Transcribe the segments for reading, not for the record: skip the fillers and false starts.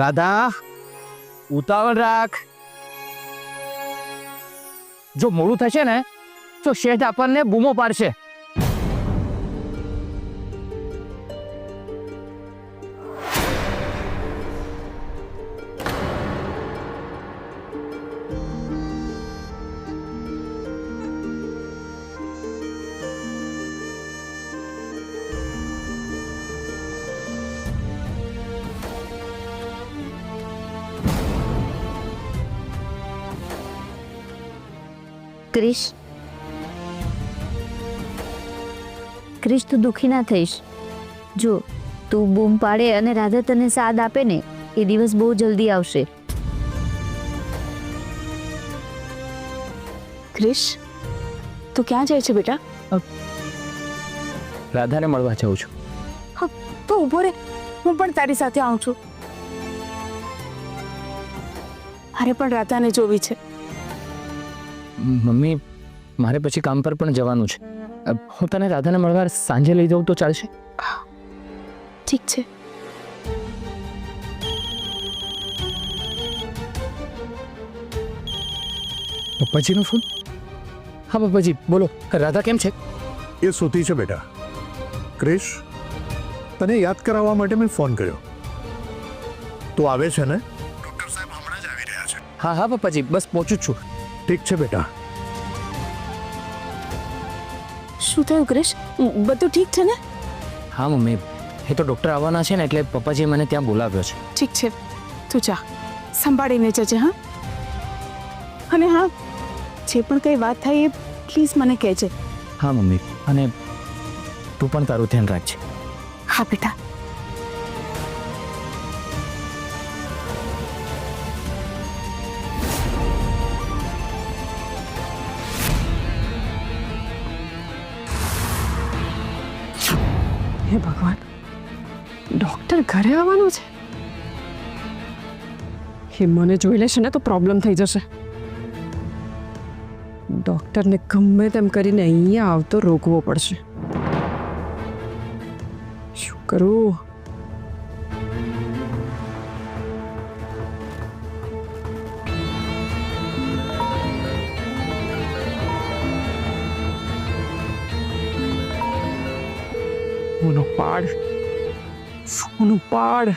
રાધા, ઉતાવળ રાખ. જો મોડું થશે ને તો શેઠ આપણને બૂમો પાડશે. ક્રિશ, ક્રિશ, તું દુઃખી ના થઈશ. જો તું બૂમ પાડે અને રાધા તને સાથ આપે ને, એ દિવસ બહુ જલ્દી આવશે. ક્રિશ, તું ક્યાં જાય છે બેટા? રાધાને મળવા જાઉં છું. હા, તો ઊભો રે, હું પણ તારી સાથે આવું છું. અરે પણ રાધાને જોવી છે. મમ્મી, મારે પછી કામ પર પણ જવાનું છે. હું તને રાધાને મળવા સાંજે લઈ જાઉં તો ચાલશે? ઠીક છે. પપ્પાજીનો ફોન? હા પપ્પાજી, બોલો. રાધા કેમ છે? એ સૂતી છે બેટા. ક્રિશ, તને યાદ કરાવવા માટે મેં ફોન કર્યો. તું આવે છે ને? ડૉક્ટર સાહેબ હમણાં જ આવી રહ્યા છે. હા હા પપ્પાજી, બસ પહોંચું જ છું. ઠીક છે બેટા. શું થયું ક્રિશ? બધું ઠીક છે ને? હા મમ્મી, એ તો ડૉક્ટર આવવાના છે ને એટલે પપ્પાજીએ મને ત્યાં બોલાવ્યો છે. ઠીક છે, તું જા, સંભાળીને જજે. હા, અને હા, જે પણ કંઈ વાત થાય એ પ્લીઝ મને કહેજે. હા મમ્મી, અને તું પણ તારું ધ્યાન રાખજે. હા બેટા. હે ભગવાન, ડોક્ટર ઘરે આવવાનું છે? એ મને જોઈ લેશે ને તો પ્રોબ્લેમ થઈ જશે. ડોક્ટરને ગમે તેમ કરીને અહીંયા આવતો રોકવો પડશે. શું કરું? ફોનો પાડ, ફોનો પાડ.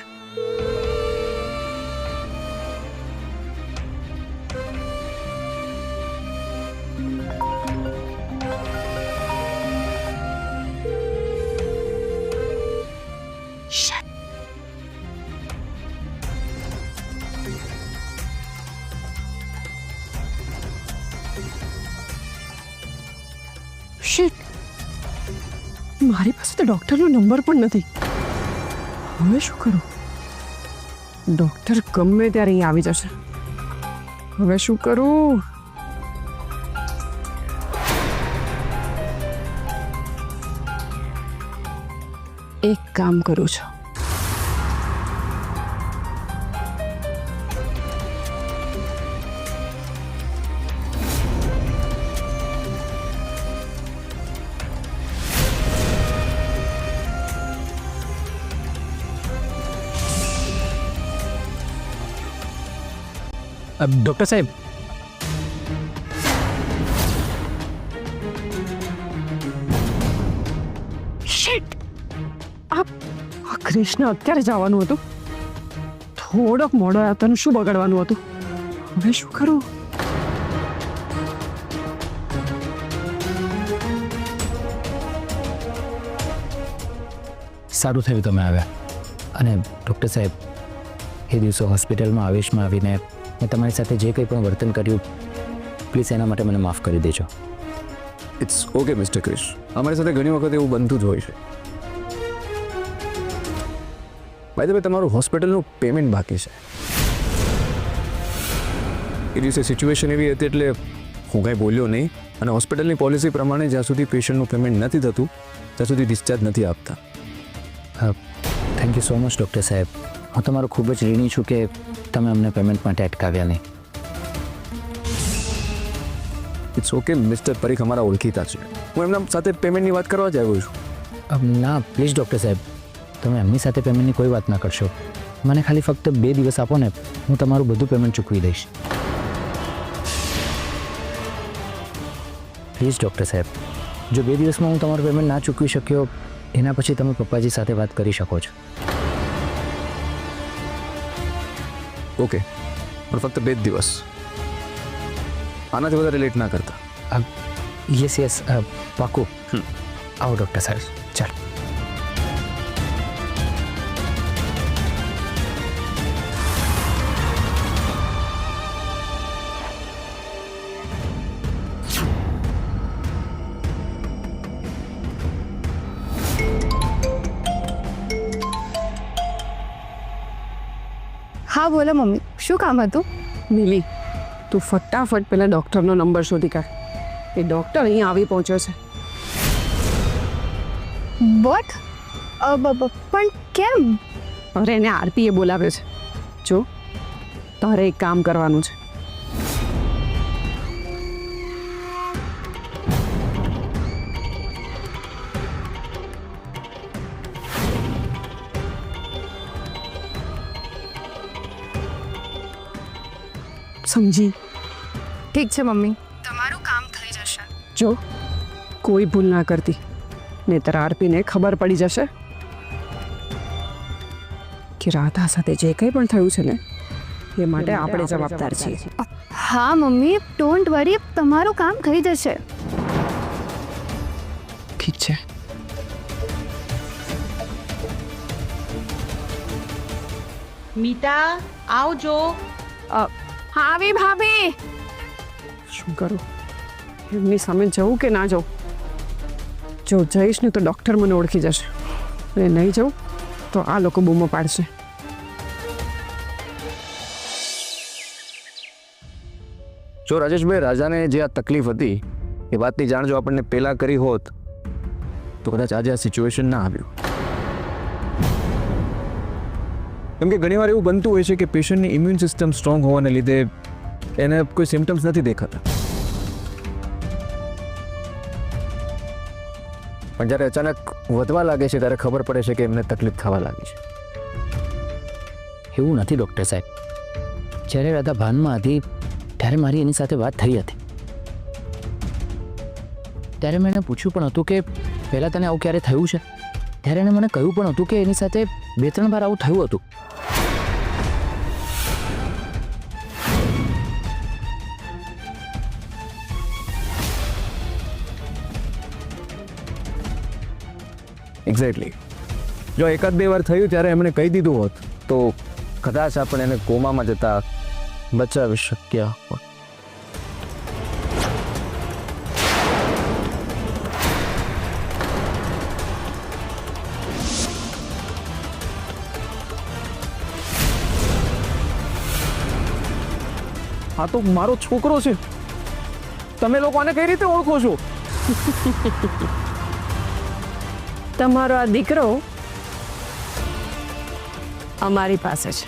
શિટ, મારી પાસે તો ડોક્ટરનો નંબર પણ નથી. હવે શું કરું? ડોક્ટર ગમે ત્યારે અહીં આવી જશે. હવે શું કરું? એક કામ કરું છું. ડૉક્ટર સાહેબ, શિટ, આ ક્રિષ્ના અત્યારે જવાનું હતું. થોડોક મોડો આવ્યો, તને શું બગાડવાનું હતું? હવે શું કરું? સારું થયું તમે આવ્યા. અને ડૉક્ટર સાહેબ, એ દિવસો હોસ્પિટલમાં આવેશમાં આવીને મેં તમારી સાથે જે કંઈ પણ વર્તન કર્યું, પ્લીઝ એના માટે મને માફ કરી દેજો. ઇટ્સ ઓકે મિસ્ટર ક્રિશ, અમારી સાથે ઘણી વખત એવું બનતું જ હોય છે. બાય ધ વે, તમારું હોસ્પિટલનું પેમેન્ટ બાકી છે. એ દિવસે સિચ્યુએશન એવી હતી એટલે હું કાંઈ બોલ્યો નહીં, અને હોસ્પિટલની પોલિસી પ્રમાણે જ્યાં સુધી પેશન્ટનું પેમેન્ટ નથી થતું ત્યાં સુધી ડિસ્ચાર્જ નથી આપતા. Thank you so much doctor સાહેબ. હું તમારો ખૂબ જ ઋણી છું કે તમે અમને પેમેન્ટ માટે અટકાવ્યા નહીં. ઇટ્સ ઓકે મિસ્ટર પરીખ અમારા ઓળખીતા છે. હું એમના સાથે પેમેન્ટની વાત કરવા જ આવ્યો છું. ના પ્લીઝ ડૉક્ટર સાહેબ, તમે એમની સાથે પેમેન્ટની કોઈ વાત ના કરશો. મને ખાલી ફક્ત 2 દિવસ આપો ને, હું તમારું બધું પેમેન્ટ ચૂકવી દઈશ. પ્લીઝ ડૉક્ટર સાહેબ, જો 2 દિવસમાં હું તમારું પેમેન્ટ ના ચૂકવી શક્યો, એના પછી તમે પપ્પાજી સાથે વાત કરી શકો છો. ઓકે, પણ ફક્ત 2 દિવસ, આનાથી વધારે લેટ ના કરતા. યસ પાકું. આવો ડૉક્ટર સાહેબ, ચાલો. હા બોલો મમ્મી, શું કામ હતું? મિલી, તું ફટાફટ પેલા ડૉક્ટરનો નંબર શોધી કાઢ. એ ડૉક્ટર અહીં આવી પહોંચ્યો છે. વોટ? પણ કેમ? અરે એને આરપીએ બોલાવ્યો છે. જો, તારે એક કામ કરવાનું છે. સમજી? ઠીક છે મમ્મી, તમારું કામ થઈ જશે. જો, કોઈ ભૂલ ના કરતી, નહીંતર આરપીને ખબર પડી જશે કે રાધા સાથે જે કંઈ પણ થયું છે ને, એ માટે આપણે જવાબદાર છીએ. હા મમ્મી, ડોન્ટ વરી, તમારું કામ થઈ જશે. ઠીક છે. મીતા, આવજો. આવી ભાભી. શું કરું? એમની સામે જવું કે ના જવું? જો જઈશ ને તો ડૉક્ટર મને ઓળખી જશે, અને નહીં જવું તો આ લોકો બૂમો પાડશે. જો રાજેશભાઈ, રાજાને જે આ તકલીફ હતી એ વાતની જાણ જો આપણને પહેલાં કરી હોત તો કદાચ આજે આ સિચ્યુએશન ના આવ્યું. કેમ કે ઘણીવાર એવું બનતું હોય છે કે પેશન્ટની ઇમ્યુન સિસ્ટમ સ્ટ્રોંગ હોવાને લીધે એને કોઈ સિમ્ટમ્સ નથી દેખાતા, પણ જ્યારે અચાનક વધવા લાગે છે ત્યારે ખબર પડે છે કે એમને તકલીફ થવા લાગી છે. એવું નથી ડૉક્ટર સાહેબ. જ્યારે રાધા ભાનમાં હતી ત્યારે મારી એની સાથે વાત થઈ હતી. ત્યારે મેં એને પૂછ્યું પણ હતું કે પહેલાં તને આવું ક્યારે થયું છે. ત્યારે એણે મને કહ્યું પણ હતું કે એની સાથે 2-3 વાર આવું થયું હતું. એક્ઝેક્ટલી. જો 1-2 વાર થયું ત્યારે એમણે કહી દીધું હોત તો કદાચ આપણે એને કોમામાં જતા બચાવી શક્યા હોત. આ તો મારો છોકરો છે. તમે લોકો આને કઈ રીતે ઓળખો છો? તમારો આ દીકરો અમારી પાસે છે.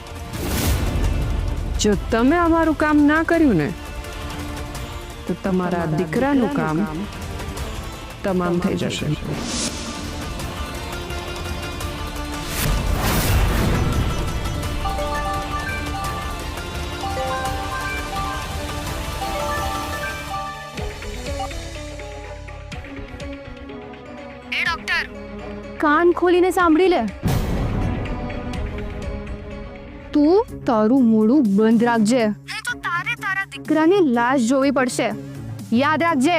જો તમે અમારું કામ ના કર્યું ને તો તમારા દીકરાનું કામ તમામ થઈ જશે. કાન ખોલીને સાંભળી લે. તું તારું મોઢું બંધ રાખજે, નહીં તો તારે તારા દીકરાની લાશ જોવી પડશે. યાદ રાખજે.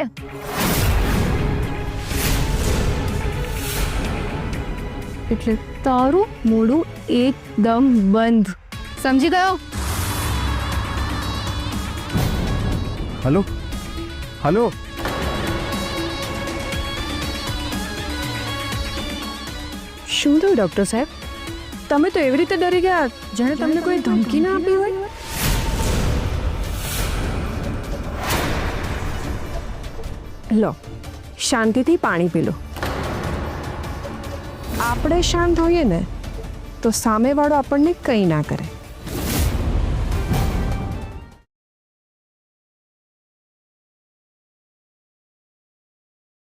એટલે તારું મોઢું એકદમ બંધ. સમજી ગયો? Hello hello. શું થયું ડૉક્ટર સાહેબ? તમે તો એવી રીતે ડરી ગયા જાણે તમને કોઈ ધમકી ના આપી હોય. લો, શાંતિથી પાણી પી લો. આપણે શાંત હોઈએ ને તો સામેવાળો આપણને કંઈ ના કરે.